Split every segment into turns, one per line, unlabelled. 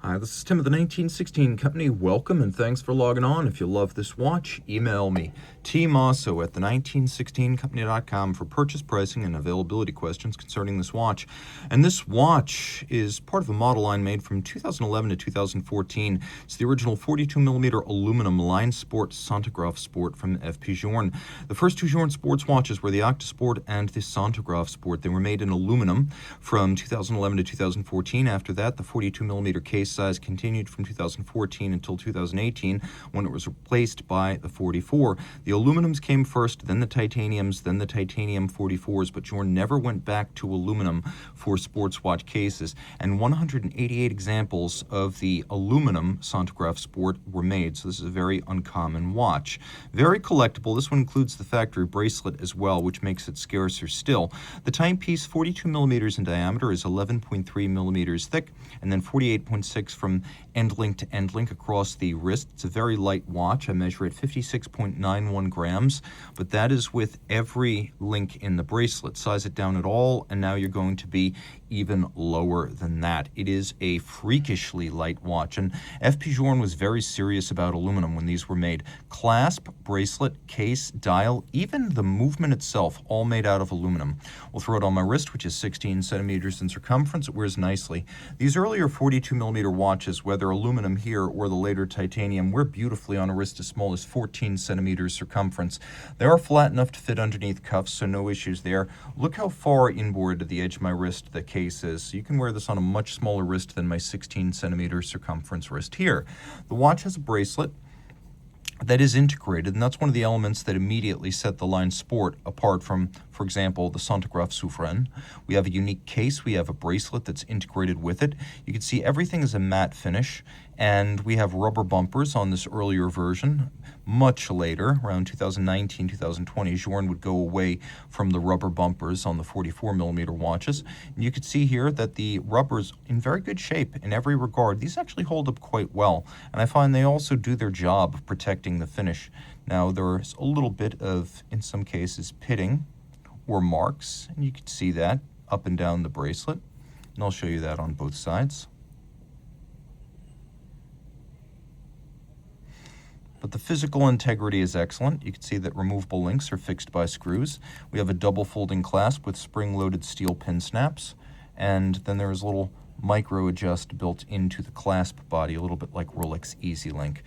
Hi, this is Tim of the 1916 Company. Welcome and thanks for logging on. If you love this watch, email me, Team Mosso at the1916company.com for purchase pricing and availability questions concerning this watch. And this watch is part of a model line made from 2011 to 2014. It's the original 42mm aluminum line sport Centigraphe Sport from FP Journe. The first two Journe sports watches were the Octosport and the Centigraphe Sport. They were made in aluminum from 2011 to 2014. After that, the 42mm case size continued from 2014 until 2018 when it was replaced by the 44. The aluminums came first, then the titaniums, then the titanium 44s, but Journe never went back to aluminum for sports watch cases, and 188 examples of the aluminum Centigraphe Sport were made, so this is a very uncommon watch. Very collectible. This one includes the factory bracelet as well, which makes it scarcer still. The timepiece, 42 millimeters in diameter, is 11.3 millimeters thick, and then 48.6 from end link to end link across the wrist. It's a very light watch. I measure it 56.91 grams, but that is with every link in the bracelet. Size it down at all, and now you're going to be even lower than that. It is a freakishly light watch, and FP Journe was very serious about aluminum when these were made. Clasp, bracelet, case, dial, even the movement itself, all made out of aluminum. We'll throw it on my wrist, which is 16 centimeters in circumference. It wears nicely. These earlier 42 millimeter watches, whether aluminum here or the later titanium, wear beautifully on a wrist as small as 14 centimeters circumference. They are flat enough to fit underneath cuffs, so no issues there. Look how far inboard to the edge of my wrist the case is. So you can wear this on a much smaller wrist than my 16 centimeter circumference wrist here. The watch has a bracelet that is integrated, and that's one of the elements that immediately set the line sport apart from, for example, the Centigraphe Souverain. We have a unique case. We have a bracelet that's integrated with it. You can see everything is a matte finish, and we have rubber bumpers on this earlier version. Much later, around 2019, 2020, Journe would go away from the rubber bumpers on the 44 millimeter watches. And you can see here that the rubber's in very good shape in every regard. These actually hold up quite well, and I find they also do their job of protecting the finish. Now, there's a little bit of, in some cases, pitting or marks, and you can see that up and down the bracelet, and I'll show you that on both sides. But the physical integrity is excellent. You can see that removable links are fixed by screws. We have a double folding clasp with spring-loaded steel pin snaps, and then there is a little micro adjust built into the clasp body, a little bit like Rolex Easy Link.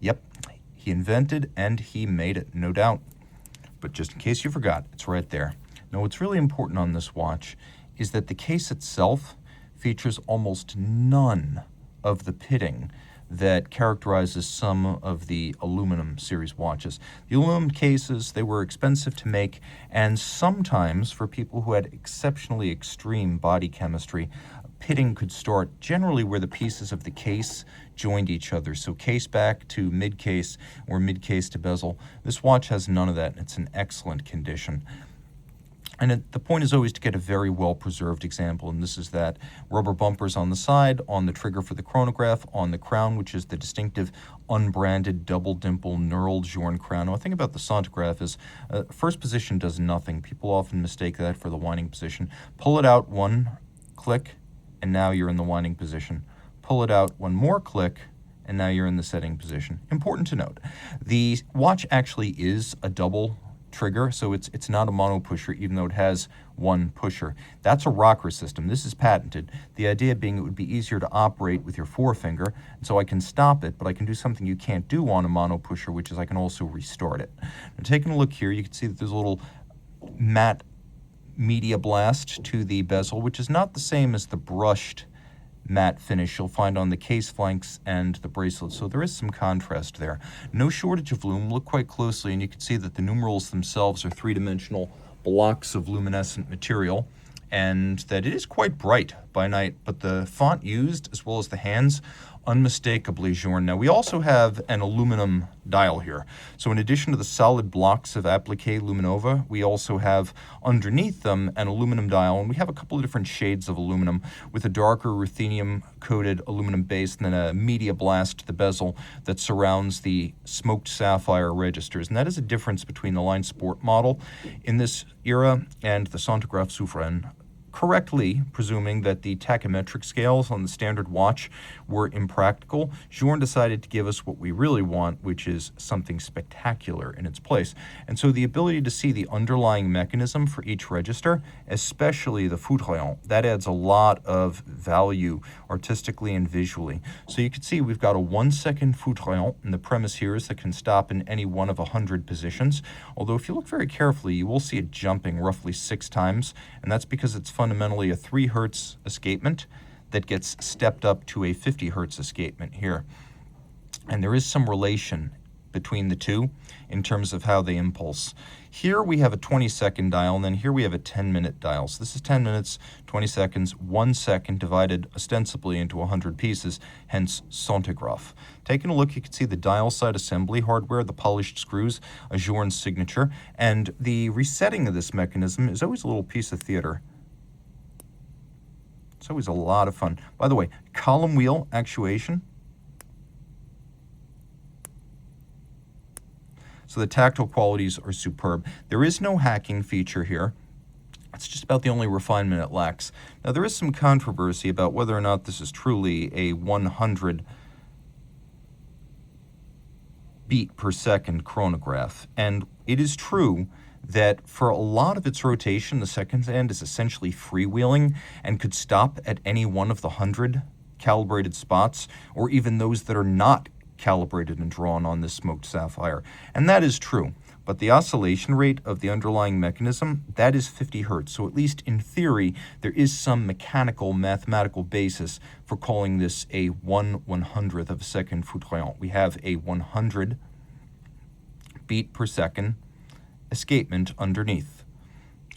Yep, he invented and he made it, no doubt. But just in case you forgot, it's right there. Now, what's really important on this watch is that the case itself features almost none of the pitting that characterizes some of the aluminum series watches. The aluminum cases, they were expensive to make, and sometimes for people who had exceptionally extreme body chemistry, pitting could start generally where the pieces of the case joined each other. So case back to mid-case or mid-case to bezel. This watch has none of that, and it's in excellent condition. And the point is always to get a very well-preserved example, and this is that. Rubber bumpers on the side, on the trigger for the chronograph, on the crown, which is the distinctive unbranded double dimple knurled Journe crown. Now, the thing about the Centigraphe is first position does nothing. People often mistake that for the winding position. Pull it out one click, and now you're in the winding position. Pull it out one more click, and now you're in the setting position. Important to note, the watch actually is a double trigger, so it's not a mono pusher, even though it has one pusher. That's a rocker system. This is patented. The idea being it would be easier to operate with your forefinger, and so I can stop it, but I can do something you can't do on a mono pusher, which is I can also restart it. Now, taking a look here, you can see that there's a little matte media blast to the bezel, which is not the same as the brushed matte finish you'll find on the case flanks and the bracelet, so there is some contrast there. No shortage of lume. Look quite closely and you can see that the numerals themselves are three-dimensional blocks of luminescent material, and that it is quite bright by night, but the font used as well as the hands, unmistakably Journe. Now, we also have an aluminum dial here. So in addition to the solid blocks of applique luminova, we also have underneath them an aluminum dial, and we have a couple of different shades of aluminum with a darker ruthenium-coated aluminum base and then a media blast to the bezel that surrounds the smoked sapphire registers. And that is a difference between the line sport model in this era and the Centigraphe Souverain correctly presuming that the tachymetric scales on the standard watch were impractical, Journe decided to give us what we really want, which is something spectacular in its place. And so the ability to see the underlying mechanism for each register, especially the foudroyant, that adds a lot of value artistically and visually. So you can see we've got a 1-second foudroyant, and the premise here is that it can stop in any one of 100 positions. Although if you look very carefully, you will see it jumping roughly 6 times, and that's because it's fundamentally a 3 Hertz escapement that gets stepped up to a 50 Hertz escapement here. And there is some relation between the two in terms of how they impulse. Here we have a 20-second dial, and then here we have a 10-minute dial. So this is 10 minutes, 20 seconds, 1 second divided ostensibly into 100 pieces, hence Centigraphe. Taking a look, you can see the dial side assembly hardware, the polished screws, a Journe signature, and the resetting of this mechanism is always a little piece of theater. It's always a lot of fun. By the way, column wheel actuation. So the tactile qualities are superb. There is no hacking feature here. It's just about the only refinement it lacks. Now, there is some controversy about whether or not this is truly a 100 beat per second chronograph. And it is true that for a lot of its rotation, the second hand is essentially freewheeling and could stop at any one of the 100 calibrated spots, or even those that are not calibrated and drawn on this smoked sapphire. And that is true. But the oscillation rate of the underlying mechanism, that is 50 Hertz. So at least in theory, there is some mechanical, mathematical basis for calling this a 1/100th of a second foudroyant. We have a 100 beat per second escapement underneath.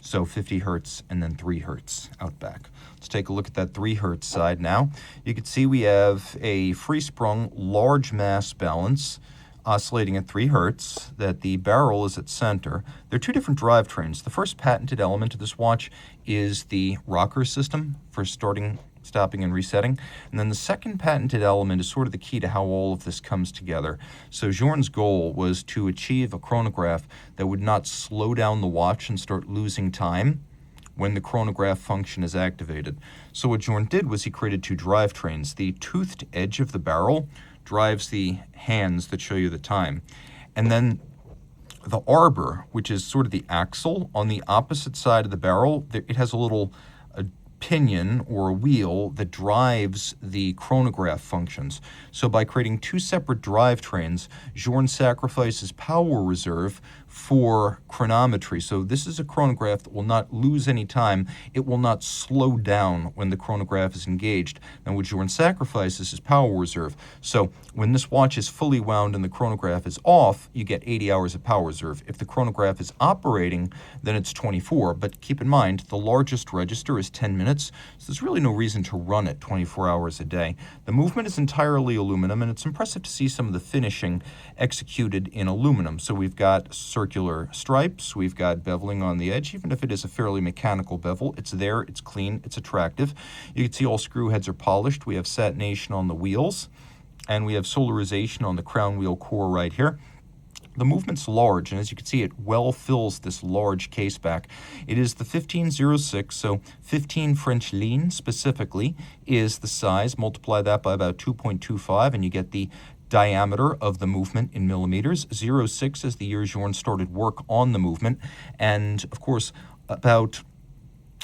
So 50 Hertz and then 3 Hertz out back. Let's take a look at that 3 Hertz side now. You can see we have a free-sprung large mass balance oscillating at 3 Hertz, that the barrel is at center. There are 2 different drivetrains. The first patented element of this watch is the rocker system for starting, stopping, and resetting. And then the second patented element is sort of the key to how all of this comes together. So Journe's goal was to achieve a chronograph that would not slow down the watch and start losing time when the chronograph function is activated. So what Journe did was he created 2 drivetrains. The toothed edge of the barrel drives the hands that show you the time. And then the arbor, which is sort of the axle, on the opposite side of the barrel, it has a little pinion or a wheel that drives the chronograph functions. So by creating 2 separate drivetrains, Journe sacrifices power reserve for chronometry. So this is a chronograph that will not lose any time. It will not slow down when the chronograph is engaged. Now what Journe sacrifices is power reserve. So when this watch is fully wound and the chronograph is off, you get 80 hours of power reserve. If the chronograph is operating, then it's 24. But keep in mind, the largest register is 10 minutes, so there's really no reason to run it 24 hours a day. The movement is entirely aluminum, and it's impressive to see some of the finishing executed in aluminum. So we've got circular stripes, we've got beveling on the edge. Even if it is a fairly mechanical bevel, it's there, it's clean, it's attractive. You can see all screw heads are polished. We have satination on the wheels, and we have solarization on the crown wheel core right here. The movement's large, and as you can see, it well fills this large case back. It is the 1506, so 15 French lean specifically is the size. Multiply that by about 2.25, and you get the diameter of the movement in millimeters. 06 is the year Journe started work on the movement, and of course, about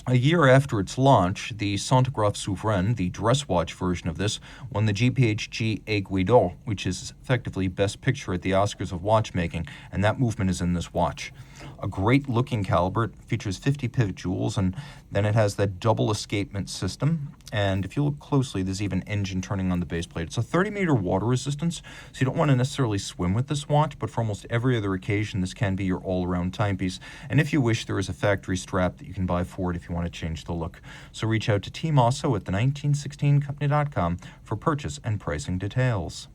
a year after its launch, the Centigraphe Souverain, the dress watch version of this, won the GPHG Aiguille d'Or, which is effectively Best Picture at the Oscars of watchmaking, and that movement is in this watch. A great looking caliber. It features 50 pivot jewels, and then it has that double escapement system. And if you look closely, there's even engine turning on the base plate. It's a 30-meter water resistance, so you don't want to necessarily swim with this watch, but for almost every other occasion, this can be your all-around timepiece. And if you wish, there is a factory strap that you can buy for it if you want to change the look. So reach out to Team Mosso at the 1916company.com for purchase and pricing details.